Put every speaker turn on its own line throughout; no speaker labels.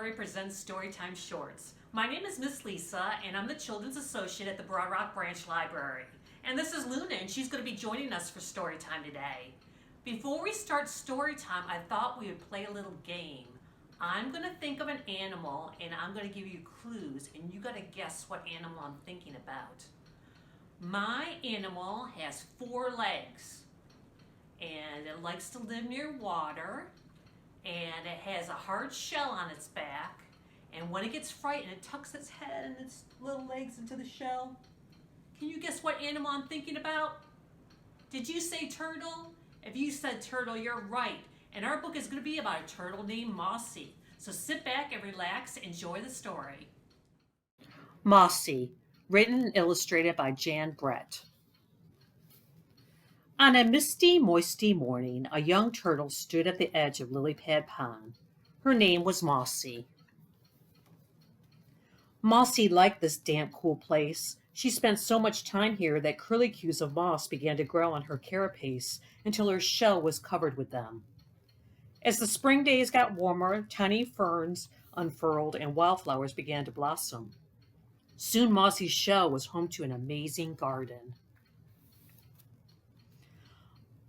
Library presents Storytime Shorts. My name is Miss Lisa, and I'm the Children's Associate at the Broad Rock Branch Library. And this is Luna, and she's going to be joining us for Storytime today. Before we start Storytime, I thought we would play a little game. I'm going to think of an animal, and I'm going to give you clues, and you got to guess what animal I'm thinking about. My animal has 4 legs, and it likes to live near water, and it has a hard shell on its back, and when it gets frightened, it tucks its head and its little legs into the shell. Can you guess what animal I'm thinking about? Did you say turtle? If you said turtle, you're right. And our book is going to be about a turtle named Mossy. So sit back and relax, enjoy the story. Mossy, written and illustrated by Jan Brett. On a misty, moisty morning, a young turtle stood at the edge of Lily Pad Pond. Her name was Mossy. Mossy liked this damp, cool place. She spent so much time here that curlicues of moss began to grow on her carapace until her shell was covered with them. As the spring days got warmer, tiny ferns unfurled and wildflowers began to blossom. Soon Mossy's shell was home to an amazing garden.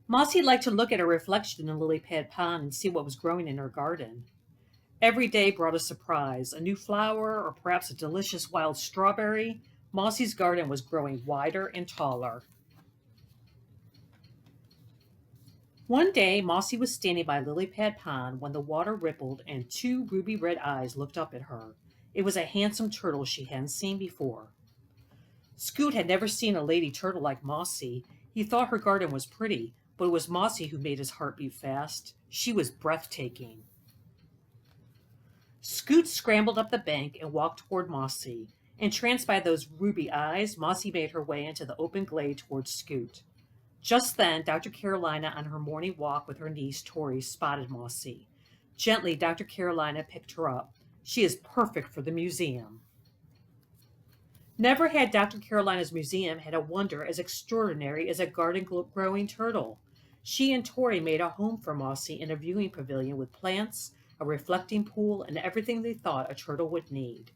Mossy liked to look at her reflection in Lily Pad Pond and see what was growing in her garden. Every day brought a surprise, a new flower, or perhaps a delicious wild strawberry. Mossy's garden was growing wider and taller. One day, Mossy was standing by Lily Pad Pond when the water rippled and 2 ruby red eyes looked up at her. It was a handsome turtle she hadn't seen before. Scoot had never seen a lady turtle like Mossy. He thought her garden was pretty, but it was Mossy who made his heart beat fast. She was breathtaking. Scoot scrambled up the bank and walked toward Mossy. Entranced by those ruby eyes, Mossy made her way into the open glade towards Scoot. Just then, Dr. Carolina, on her morning walk with her niece, Tori, spotted Mossy. Gently, Dr. Carolina picked her up. She is perfect for the museum. Never had Dr. Carolina's museum had a wonder as extraordinary as a garden-growing turtle. She and Tori made a home for Mossy in a viewing pavilion with plants, a reflecting pool, and everything they thought a turtle would need.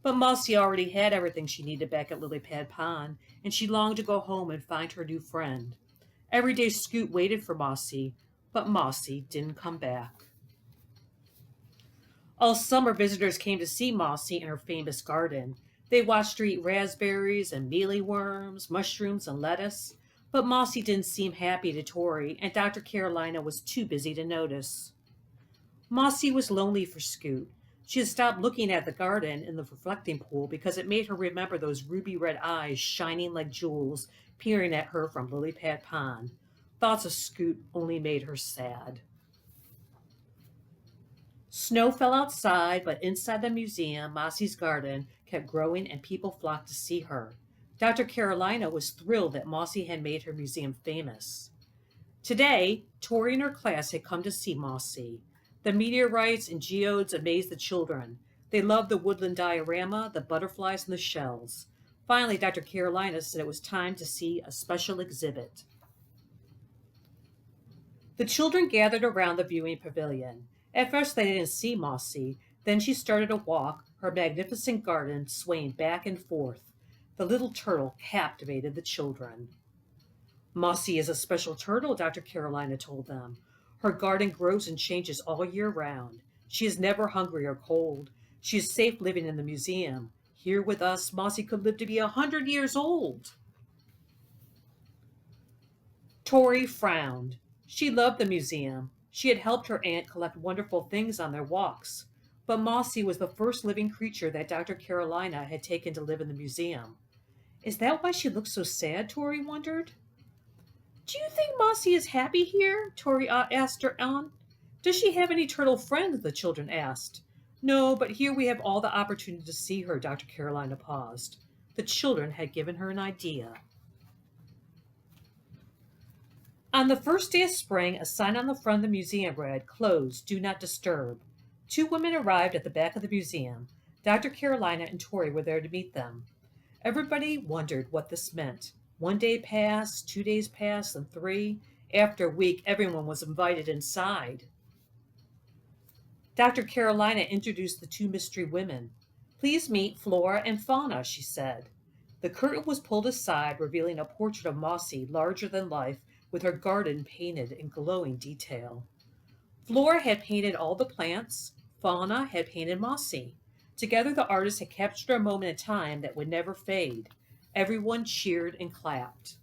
But Mossy already had everything she needed back at Lily Pad Pond, and she longed to go home and find her new friend. Every day Scoot waited for Mossy, but Mossy didn't come back. All summer visitors came to see Mossy in her famous garden. They watched her eat raspberries and mealyworms, mushrooms, and lettuce, but Mossy didn't seem happy to Tori, and Dr. Carolina was too busy to notice. Mossy was lonely for Scoot. She had stopped looking at the garden in the reflecting pool because it made her remember those ruby red eyes shining like jewels peering at her from Lily Pad Pond. Thoughts of Scoot only made her sad. Snow fell outside, but inside the museum, Mossy's garden kept growing and people flocked to see her. Dr. Carolina was thrilled that Mossy had made her museum famous. Today, Tori and her class had come to see Mossy. The meteorites and geodes amazed the children. They loved the woodland diorama, the butterflies, and the shells. Finally, Dr. Carolina said it was time to see a special exhibit. The children gathered around the viewing pavilion. At first, they didn't see Mossy. Then she started to walk, her magnificent garden swaying back and forth. The little turtle captivated the children. Mossy is a special turtle, Dr. Carolina told them. Her garden grows and changes all year round. She is never hungry or cold. She is safe living in the museum. Here with us, Mossy could live to be 100 years old. Tori frowned. She loved the museum. She had helped her aunt collect wonderful things on their walks. But Mossy was the first living creature that Dr. Carolina had taken to live in the museum. Is that why she looked so sad? Tori wondered. Do you think Mossy is happy here? Tori asked her aunt. Does she have any turtle friends? The children asked. No, but here we have all the opportunity to see her, Dr. Carolina paused. The children had given her an idea. On the first day of spring, a sign on the front of the museum read, "Closed, do not disturb." 2 women arrived at the back of the museum. Dr. Carolina and Tori were there to meet them. Everybody wondered what this meant. 1 day passed, 2 days passed, and 3. After a week, everyone was invited inside. Dr. Carolina introduced the two mystery women. Please meet Flora and Fauna, she said. The curtain was pulled aside, revealing a portrait of Mossy, larger than life, with her garden painted in glowing detail. Flora had painted all the plants, Fauna had painted Mossy. Together, the artists had captured a moment in time that would never fade. Everyone cheered and clapped.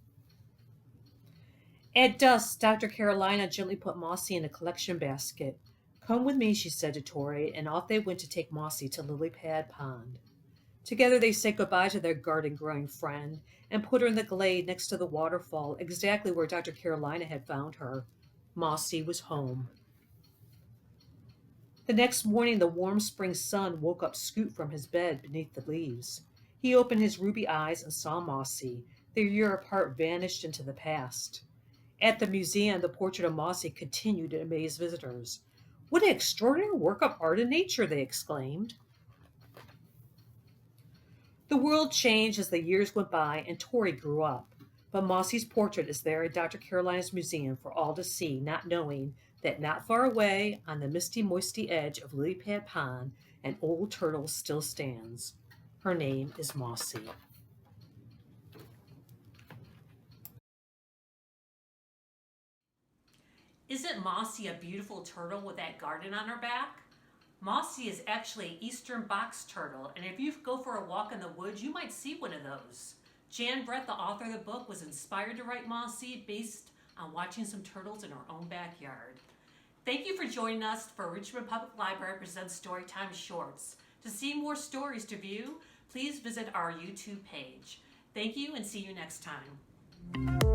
At dusk, Dr. Carolina gently put Mossy in a collection basket. Come with me, she said to Tori, and off they went to take Mossy to Lily Pad Pond. Together they said goodbye to their garden growing friend and put her in the glade next to the waterfall, exactly where Dr. Carolina had found her. Mossy was home. The next morning, the warm spring sun woke up Scoot from his bed beneath the leaves. He opened his ruby eyes and saw Mossy. Their year apart vanished into the past. At the museum, the portrait of Mossy continued to amaze visitors. What an extraordinary work of art and nature, they exclaimed. The world changed as the years went by and Tori grew up. But Mossy's portrait is there at Dr. Carolina's museum for all to see, not knowing that not far away, on the misty, moisty edge of Lilypad Pond, an old turtle still stands. Her name is Mossy. Isn't Mossy a beautiful turtle with that garden on her back? Mossy is actually an eastern box turtle, and if you go for a walk in the woods, you might see one of those. Jan Brett, the author of the book, was inspired to write Mossy based on watching some turtles in her own backyard. Thank you for joining us for Richmond Public Library Presents Storytime Shorts. To see more stories to view, please visit our YouTube page. Thank you and see you next time.